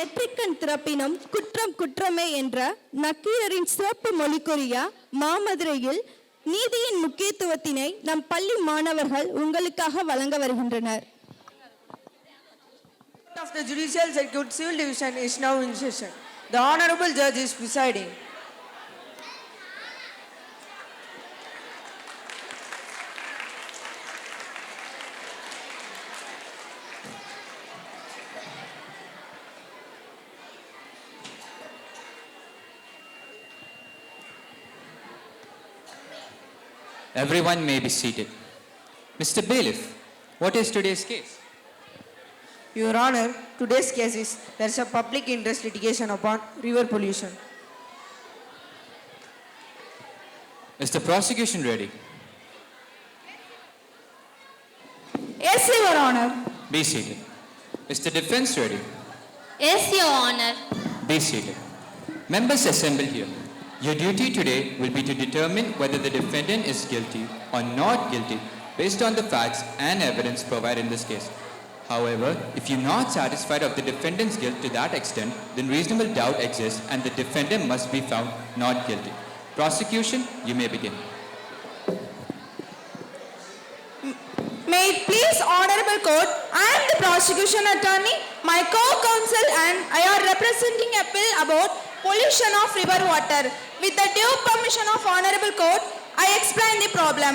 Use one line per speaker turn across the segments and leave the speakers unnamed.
நெற்றிக்கண் திறப்பினும் குற்றம் குற்றமே என்ற நக்கீரரின் சிறப்பு மொழிக்குரிய மாமதுரையில் நீதியின் முக்கியத்துவத்தினை நம் பள்ளி மாணவர்கள் உங்களுக்காக வழங்க வருகின்றனர்.
Of the Judicial Circuit Civil Division is now in session. The Honorable Judge is presiding.
Everyone may be seated. Mr. Bailiff, what is today's case?
Your Honor, today's case is there is a public interest litigation upon river pollution.
Is the prosecution ready?
Yes, Your Honor.
Be seated. Is the defense ready?
Yes, Your Honor.
Be seated. Members assembled here. Your duty today will be to determine whether the defendant is guilty or not guilty based on the facts and evidence provided in this case. However, if you're not satisfied of the defendant's guilt to that extent, then reasonable doubt exists and the defendant must be found not guilty. Prosecution, you may begin.
May it please Honorable Court, I am the prosecution attorney, my co-counsel and I are representing a bill about pollution of river water. With the due permission of Honorable Court, I explain the problem.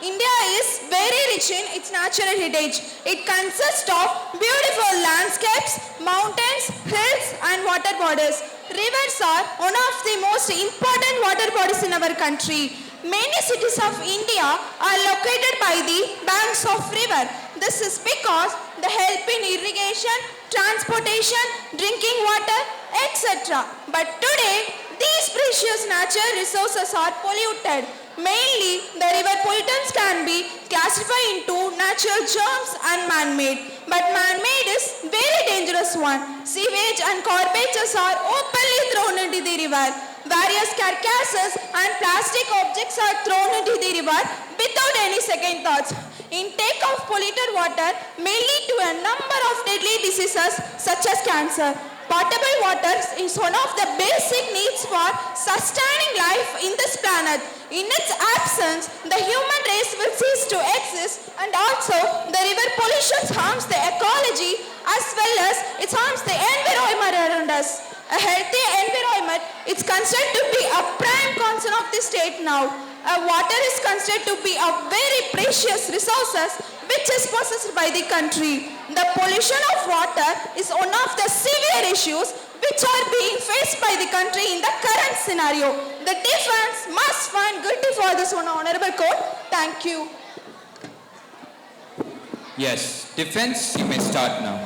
India is very rich in its natural heritage. It consists of beautiful landscapes, mountains, hills and water bodies. Rivers are one of the most important water bodies in our country. Many cities of India are located by the banks of river. This is because they help in irrigation, transportation, drinking water, etc. But today, these precious natural resources are polluted. Mainly, the river pollutants can be classified into natural germs and man-made. But man-made is very dangerous one. Sewage and garbages are openly thrown into the river. Various carcasses and plastic objects are thrown into the river without any second thoughts. Intake of polluted water may lead to a number of deadly diseases such as cancer. Potable water is one of the basic needs for sustaining life in this planet. In its absence, the human race will cease to exist, and also the river pollution harms the ecology as well as it harms the environment around us. A healthy environment is considered to be a prime concern of the state now. Water is considered to be a very precious resource which is possessed by the country. The pollution of water is one of the severe issues which are being faced by the country in the current scenario. The defense must find guilty for this one, Honorable Court. Thank you.
Yes, defense, you may start now.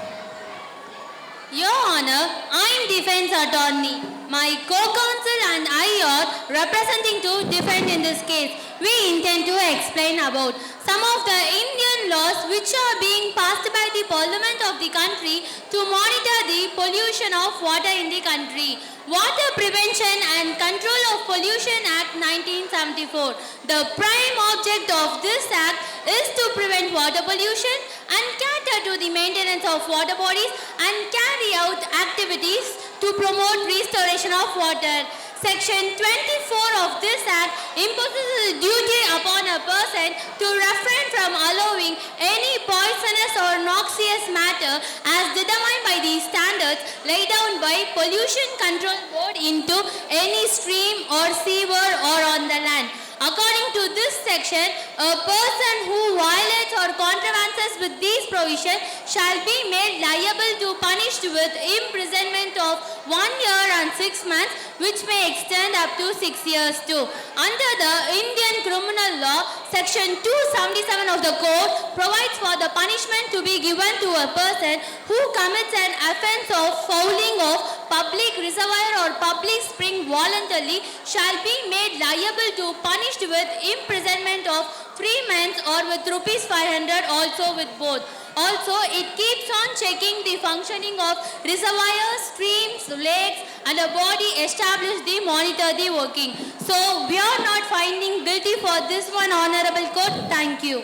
Your Honor, I am defense attorney. My co-counsel and I are representing to defend in this case. We intend to explain about some of the Indian laws which are being passed by the Parliament of the country to monitor the pollution of water in the country. Water Prevention and Control of Pollution Act 1974. The prime object of this act is to prevent water pollution and cater to the maintenance of water bodies and carry out activities to promote restoration of water. Section 24 of this act imposes a duty upon a person to refrain from allowing any poisonous or noxious matter as determined by the standards laid down by Pollution Control Board into any stream or sewer or on the land. According to this section, a person who violates or contravenes with these provisions shall be made liable to punished with imprisonment of 1 year and 6 months, which may extend up to 6 years too. Under the Indian Criminal Law, Section 277 of the Code provides for the punishment to be given to a person who commits an offence of fouling of public reservoir or public spring voluntarily shall be made liable to punished with imprisonment of 3 months or with ₹500 also with both. Also, it keeps on checking the functioning of reservoirs, streams, lakes and a body established to monitor the working. So, we are not finding guilty for this one, Honorable Court. Thank you.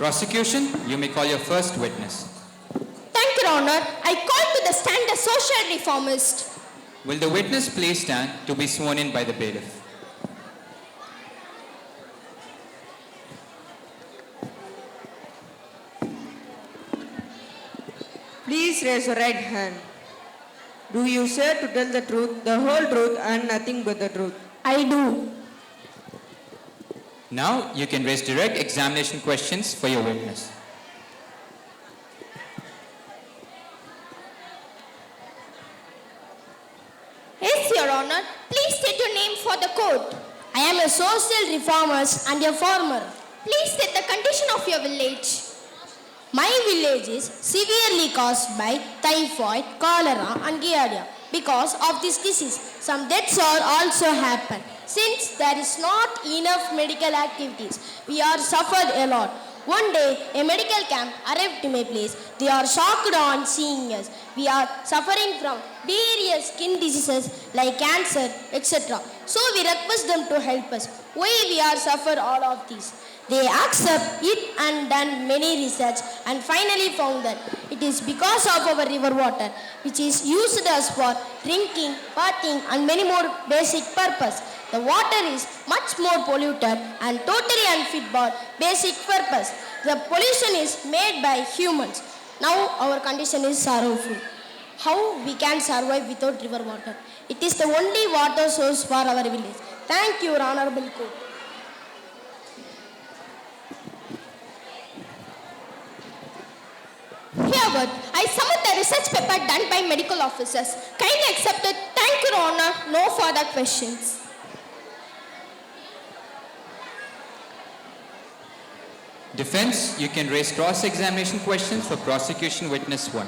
Prosecution, you may call your first witness.
Thank you, Your Honor, I call to the stand a social reformist.
Will the witness please stand to be sworn in by the bailiff?
Please raise your right hand. Do you swear to tell the truth, the whole truth, and nothing but the truth?
I do.
Now you can raise direct examination questions for your witness.
Yes, Your Honor. Please state your name for the court. I am a social reformist and a farmer. Please state the condition of your village. My village is severely caused by typhoid, cholera and giardia. Because of this disease, some deaths are also happen. Since there is not enough medical activities, we are suffered a lot. One day, a medical camp arrived to my place. They are shocked on seeing us. We are suffering from various skin diseases like cancer, etc. So we request them to help us. Why we are suffer all of these? They accept it and done many research and finally found that it is because of our river water, which is used as for drinking, bathing and many more basic purpose. The water is much more polluted and totally unfit for basic purpose. The pollution is made by humans. Now our condition is sorrowful. How we can survive without river water? It is the only water source for our village. Thank you, Honorable Court. Herewith, I submit the research paper done by medical officers. Kindly accepted. Thank you, Your Honor. No further questions.
Defense, you can raise cross-examination questions for prosecution witness 1.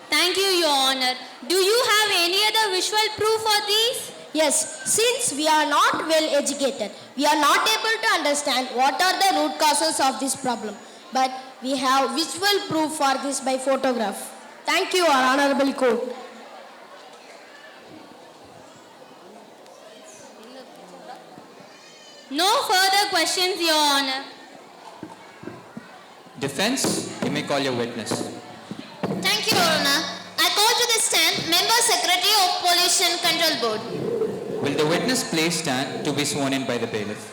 Thank you, Your Honor. Do you have any other visual proof for these?
Yes, since we are not well educated, we are not able to understand what are the root causes of this problem. But we have visual proof for this by photograph. Thank you, Our Honorable Court.
No further questions, Your Honor.
Defense, you may call your witness.
Thank you, Your Honor. I call to the stand Member Secretary of Pollution Control Board.
Will the witness please stand to be sworn in by the bailiff?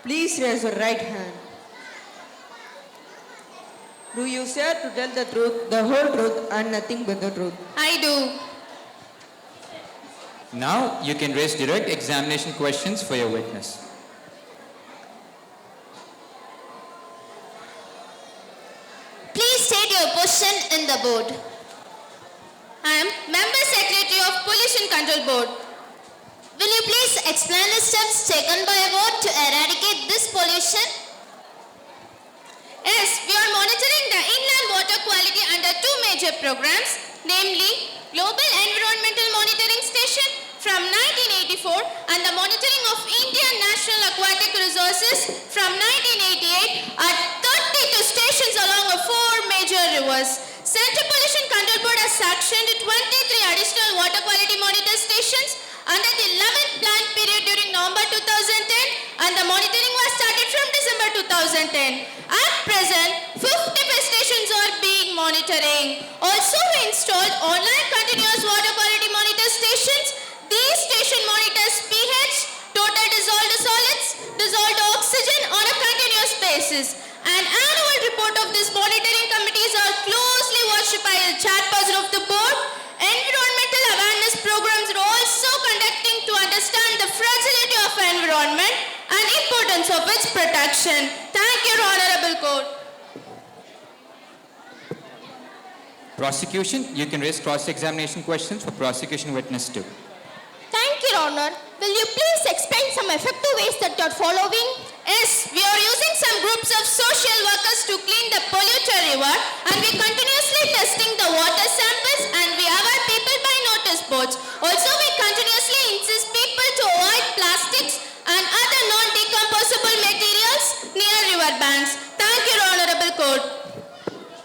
Please raise your right hand. Do you swear to tell the truth, the whole truth, and nothing but the truth?
I do.
Now you can raise direct examination questions for your witness.
Please state your position in the board. I am Member Secretary of Pollution Control Board. Will you please explain the steps taken by a board to eradicate this pollution? Yes, we are monitoring the inland water quality under two major programs, namely Global Environmental Monitoring Station from 1984 and the monitoring of Indian National Aquatic Resources from 1988 at 32 stations along 4 major rivers. Central Pollution Control Board has sanctioned 23 additional water quality monitor stations under the 11th plan period during November 2010 and the monitoring was started from December 2010. At present, 55 stations are being monitoring. Also, we installed online continuous water quality monitor stations. These station monitors pH, total dissolved solids, dissolved oxygen on a continuous basis. An annual report of this monitoring committees are closely watched by the chairperson of the board. Environmental awareness programs are also conducting to understand the fragility of environment and importance of its protection. Thank you, Honorable Court.
Prosecution, you can raise cross-examination questions for prosecution witness 2.
Thank you, Your Honor. Will you please explain some effective ways that you are following?
Yes, we are using some groups of social workers to clean the polluted river and we continuously testing the water samples and we aware people by notice boards. Also, we continuously insist people to avoid plastics and other non-decomposable materials near river banks. Thank you, Honorable Court.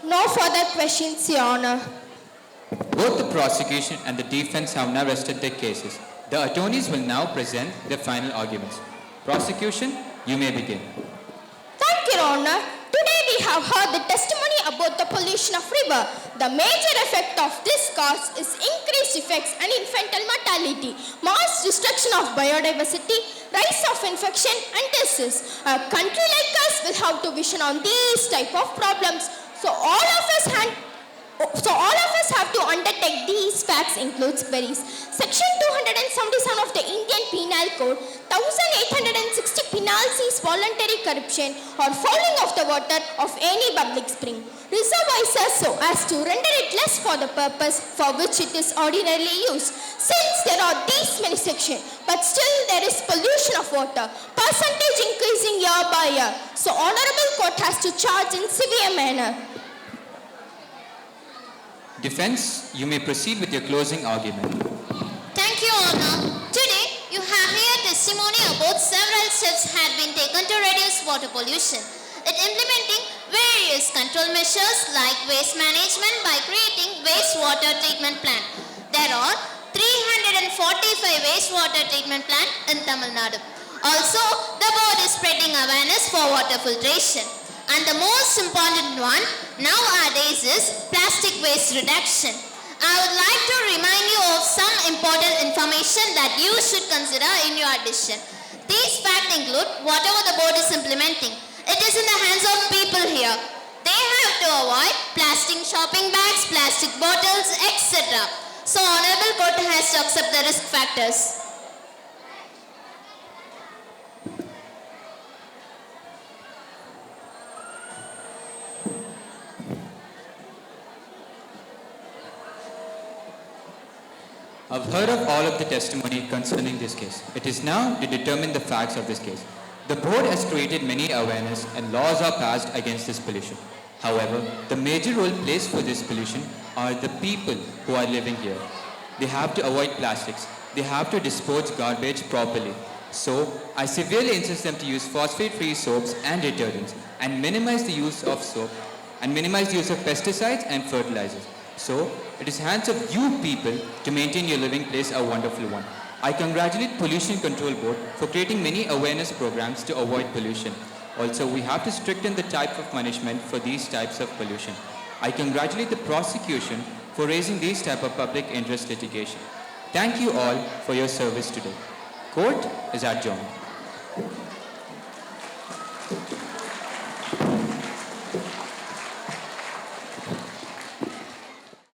No further questions, Your Honor.
Both the prosecution and the defense have now rested their cases. The attorneys will now present their final arguments. Prosecution, you may begin.
Your Honor. Today we have heard the testimony about the pollution of river. The major effect of this cause is increased effects and infantile mortality, mass destruction of biodiversity, rise of infection and disease. A country like us will have to vision on these type of problems. So all of us have to undertake these facts includes queries. Section 277 of the Indian Penal Code, 1860 penalties voluntary corruption or fouling of the water of any public spring. Reservoirs so as to render it less for the purpose for which it is ordinarily used. Since there are these many sections, but still there is pollution of water, percentage increasing year by year. So Honorable Court has to charge in severe manner.
Defense, you may proceed with your closing argument.
Thank you, Honor. Today, you have heard testimony about several steps had been taken to reduce water pollution. It implementing various control measures like waste management by creating wastewater treatment plant. There are 345 wastewater treatment plant in Tamil Nadu. Also, the board is spreading awareness for water filtration. And the most important one nowadays is plastic waste reduction. I would like to remind you of some important information that you should consider in your decision. These facts include whatever the board is implementing. It is in the hands of people here. They have to avoid plastic shopping bags, plastic bottles, etc. So Honorable Court has to accept the risk factors.
I've heard of all of the testimony concerning this case. It is now to determine the facts of this case. The board has created many awareness and laws are passed against this pollution. However, the major role placed for this pollution are the people who are living here. They have to avoid plastics. They have to dispose garbage properly. So, I severely insist them to use phosphate-free soaps and detergents and minimize the use of soap and minimize the use of pesticides and fertilizers. So, it is hands of you people to maintain your living place a wonderful one. I congratulate Pollution Control Board for creating many awareness programs to avoid pollution. Also, we have to stricten the type of punishment for these types of pollution. I congratulate the prosecution for raising these type of public interest litigation. Thank you all for your service today. Court is adjourned.